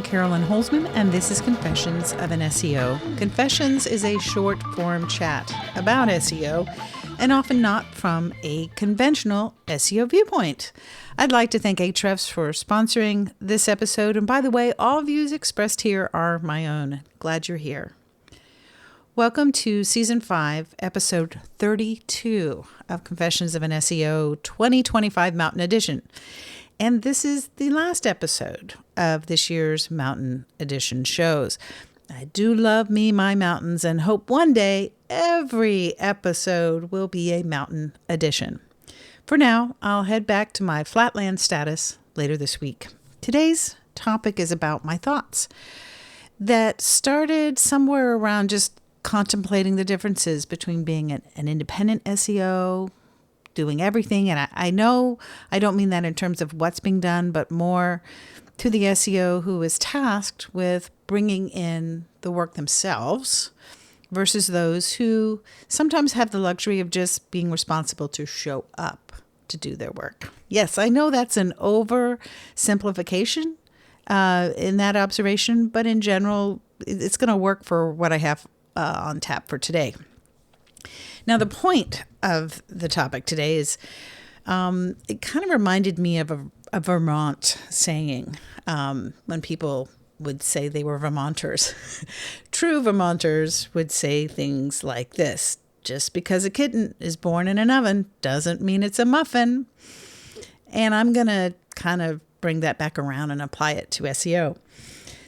I'm Carolyn Holzman, and this is Confessions of an SEO. Confessions is a short-form chat about SEO, and often not from a conventional SEO viewpoint. I'd like to thank Ahrefs for sponsoring this episode, and by the way, all views expressed here are my own. Glad you're here. Welcome to Season 5, Episode 32 of Confessions of an SEO 2025 Mountain Edition. And this is the last episode of this year's Mountain Edition shows. I do love me my mountains and hope one day every episode will be a Mountain Edition. For now, I'll head back to my flatland status later this week. Today's topic is about my thoughts that started somewhere around just contemplating the differences between being an independent SEO, doing everything. And I know I don't mean that in terms of what's being done, but more to the SEO who is tasked with bringing in the work themselves versus those who sometimes have the luxury of just being responsible to show up to do their work. Yes, I know that's an oversimplification in that observation, but in general, it's going to work for what I have on tap for today. Now, the point of the topic today is it kind of reminded me of a Vermont saying when people would say they were Vermonters. True Vermonters would say things like this: just because a kitten is born in an oven doesn't mean it's a muffin. And I'm going to kind of bring that back around and apply it to SEO.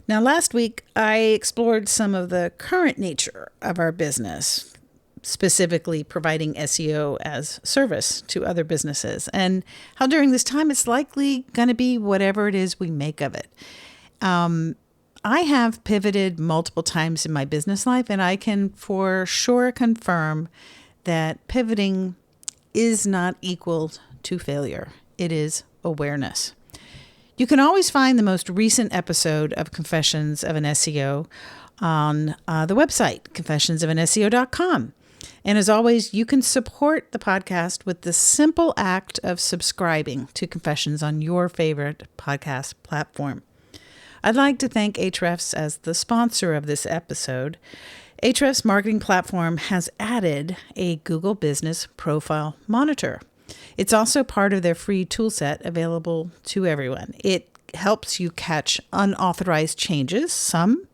Now, last week, I explored some of the current nature of our business, specifically providing SEO as service to other businesses, and how during this time it's likely going to be whatever it is we make of it. I have pivoted multiple times in my business life, and I can for sure confirm that pivoting is not equal to failure. It is awareness. You can always find the most recent episode of Confessions of an SEO on the website, confessionsofanseo.com. And as always, you can support the podcast with the simple act of subscribing to Confessions on your favorite podcast platform. I'd like to thank Ahrefs as the sponsor of this episode. Ahrefs' marketing platform has added a Google Business Profile Monitor. It's also part of their free toolset available to everyone. It helps you catch unauthorized changes. Some,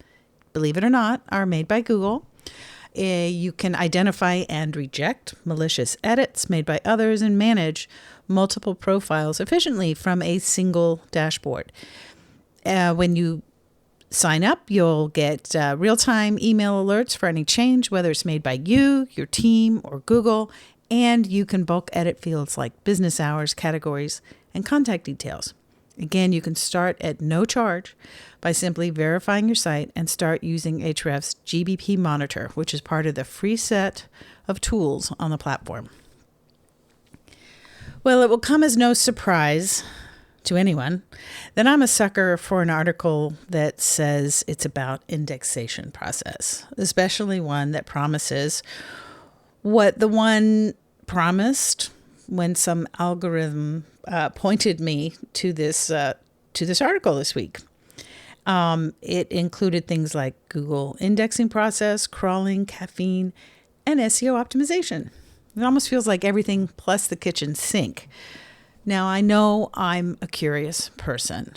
believe it or not, are made by Google. You can identify and reject malicious edits made by others and manage multiple profiles efficiently from a single dashboard. When you sign up, you'll get real-time email alerts for any change, whether it's made by you, your team, or Google, and you can bulk edit fields like business hours, categories, and contact details. Again, you can start at no charge by simply verifying your site and start using Ahrefs' GBP Monitor, which is part of the free set of tools on the platform. Well, it will come as no surprise to anyone that I'm a sucker for an article that says it's about indexation process, especially one that promises what the one promised when some algorithm pointed me to this article this week. It included things like Google indexing process, crawling, caffeine, and SEO optimization. It almost feels like everything plus the kitchen sink. Now, I know I'm a curious person.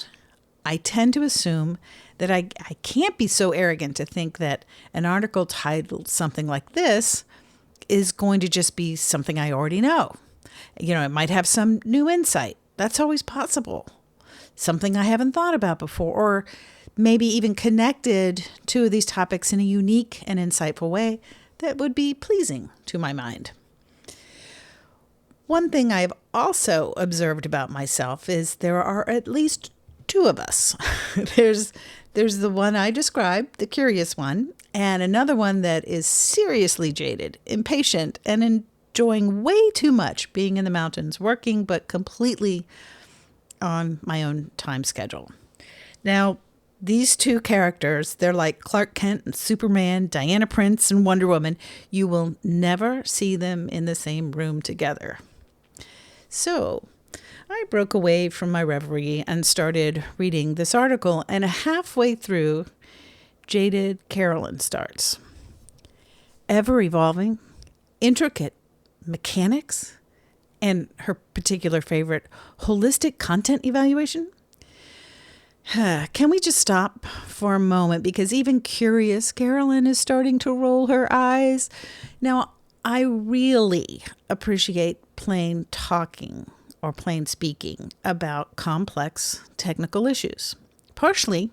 I tend to assume that I can't be so arrogant to think that an article titled something like this is going to just be something I already know. You know, it might have some new insight. That's always possible. Something I haven't thought about before, or maybe even connected to these topics in a unique and insightful way that would be pleasing to my mind. One thing I've also observed about myself is there are at least two of us. There's the one I described, the curious one, and another one that is seriously jaded, impatient, and enjoying way too much being in the mountains, working, but completely on my own time schedule. Now, these two characters, they're like Clark Kent and Superman, Diana Prince and Wonder Woman. You will never see them in the same room together. So I broke away from my reverie and started reading this article, and halfway through, Jaded Carolyn starts. Ever evolving, intricate mechanics, and her particular favorite, holistic content evaluation? Can we just stop for a moment? Because even curious Carolyn is starting to roll her eyes. Now, I really appreciate plain talking or plain speaking about complex technical issues. Partially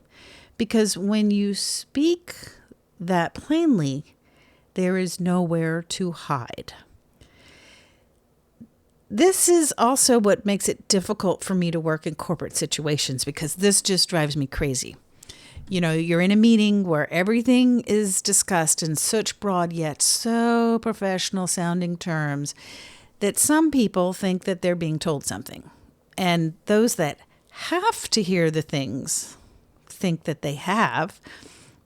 because when you speak that plainly, there is nowhere to hide. This is also what makes it difficult for me to work in corporate situations, because this just drives me crazy. You know, you're in a meeting where everything is discussed in such broad yet so professional sounding terms that some people think that they're being told something. And those that have to hear the things think that they have,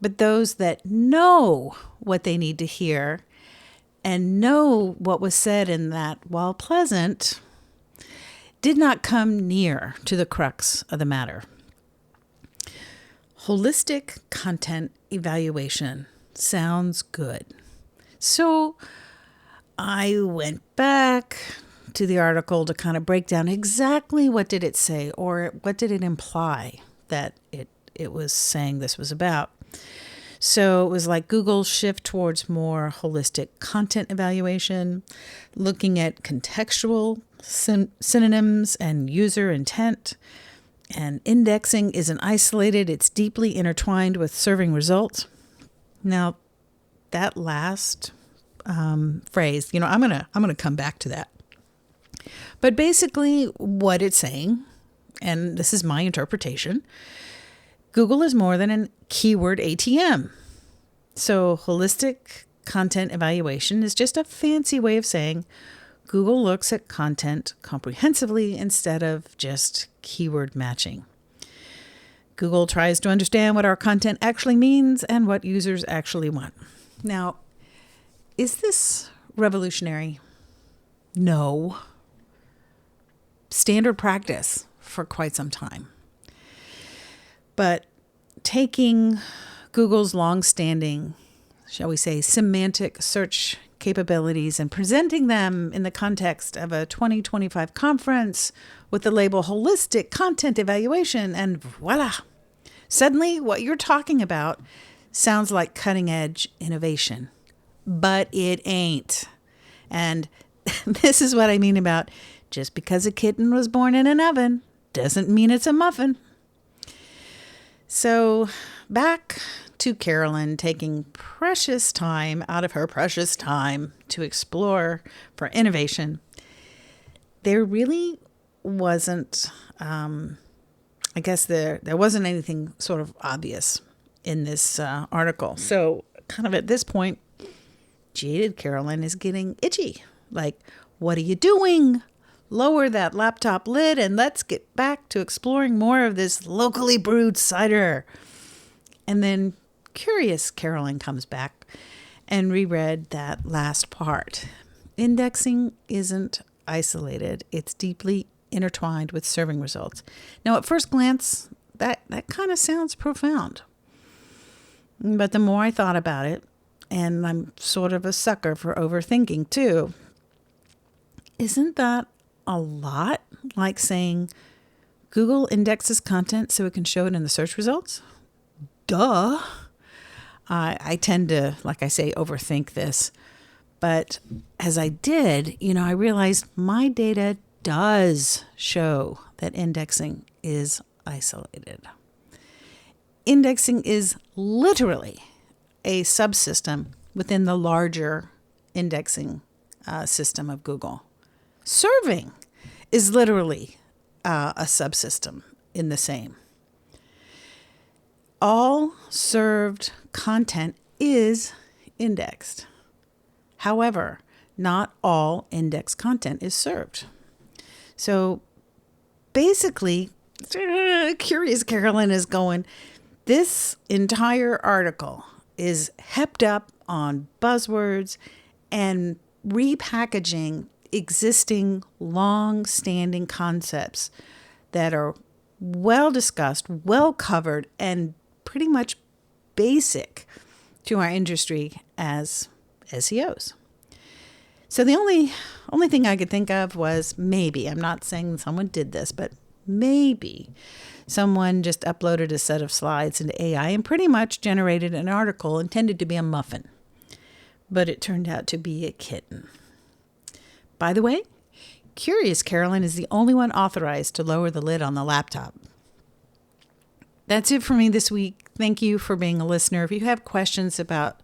but those that know what they need to hear and know what was said in that, while pleasant, did not come near to the crux of the matter. Holistic content evaluation sounds good. So I went back to the article to kind of break down exactly what did it say, or what did it imply that it was saying this was about. So it was like Google's shift towards more holistic content evaluation, looking at contextual synonyms and user intent. And indexing isn't isolated, it's deeply intertwined with serving results. Now, that last phrase, I'm gonna come back to that. But basically what it's saying, and this is my interpretation, Google is more than a keyword ATM. So holistic content evaluation is just a fancy way of saying Google looks at content comprehensively instead of just keyword matching. Google tries to understand what our content actually means and what users actually want. Now, is this revolutionary? No. Standard practice for quite some time. But taking Google's long-standing, shall we say, semantic search capabilities and presenting them in the context of a 2025 conference with the label Holistic Content Evaluation, and voila! Suddenly, what you're talking about sounds like cutting-edge innovation. But it ain't. And this is what I mean about just because a kitten was born in an oven doesn't mean it's a muffin. So back to Carolyn taking precious time out of her precious time to explore for innovation. There really wasn't, I guess there wasn't anything sort of obvious in this article. So kind of at this point, Jaded Carolyn is getting itchy. Like, what are you doing? Lower that laptop lid and let's get back to exploring more of this locally brewed cider. And then curious Carolyn comes back and reread that last part. Indexing isn't isolated. It's deeply intertwined with serving results. Now, at first glance, that kind of sounds profound. But the more I thought about it, and I'm sort of a sucker for overthinking too, isn't that a lot like saying Google indexes content so it can show it in the search results? Duh. I tend to, like I say, overthink this. But as I did, I realized my data does show that indexing is isolated. Indexing is literally a subsystem within the larger indexing system of Google. Serving is literally a subsystem in the same. All served content is indexed. However, not all indexed content is served. So basically, Curious Carolyn is going, this entire article is hepped up on buzzwords and repackaging existing, long-standing concepts that are well discussed, well covered, and pretty much basic to our industry as SEOs. So the only thing I could think of was maybe, I'm not saying someone did this, but maybe someone just uploaded a set of slides into AI and pretty much generated an article intended to be a muffin. But it turned out to be a kitten. By the way, Curious Carolyn is the only one authorized to lower the lid on the laptop. That's it for me this week. Thank you for being a listener. If you have questions about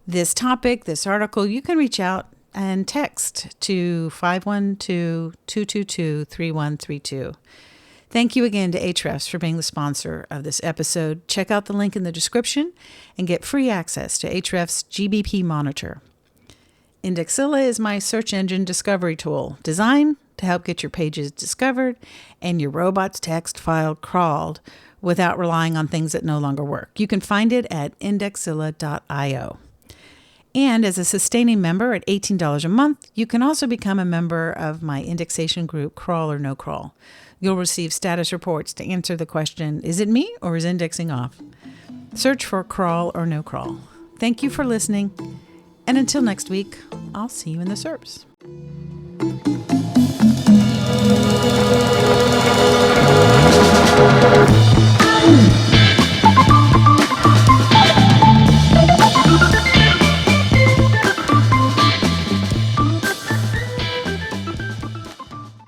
this topic, this article, you can reach out and text to 512-222-3132. Thank you again to Ahrefs for being the sponsor of this episode. Check out the link in the description and get free access to Ahrefs GBP Monitor. Indexilla is my search engine discovery tool, designed to help get your pages discovered and your robot's text file crawled without relying on things that no longer work. You can find it at indexilla.io. And as a sustaining member at $18 a month, you can also become a member of my indexation group, Crawl or No Crawl. You'll receive status reports to answer the question, is it me or is indexing off? Search for Crawl or No Crawl. Thank you for listening. And until next week, I'll see you in the SERPs.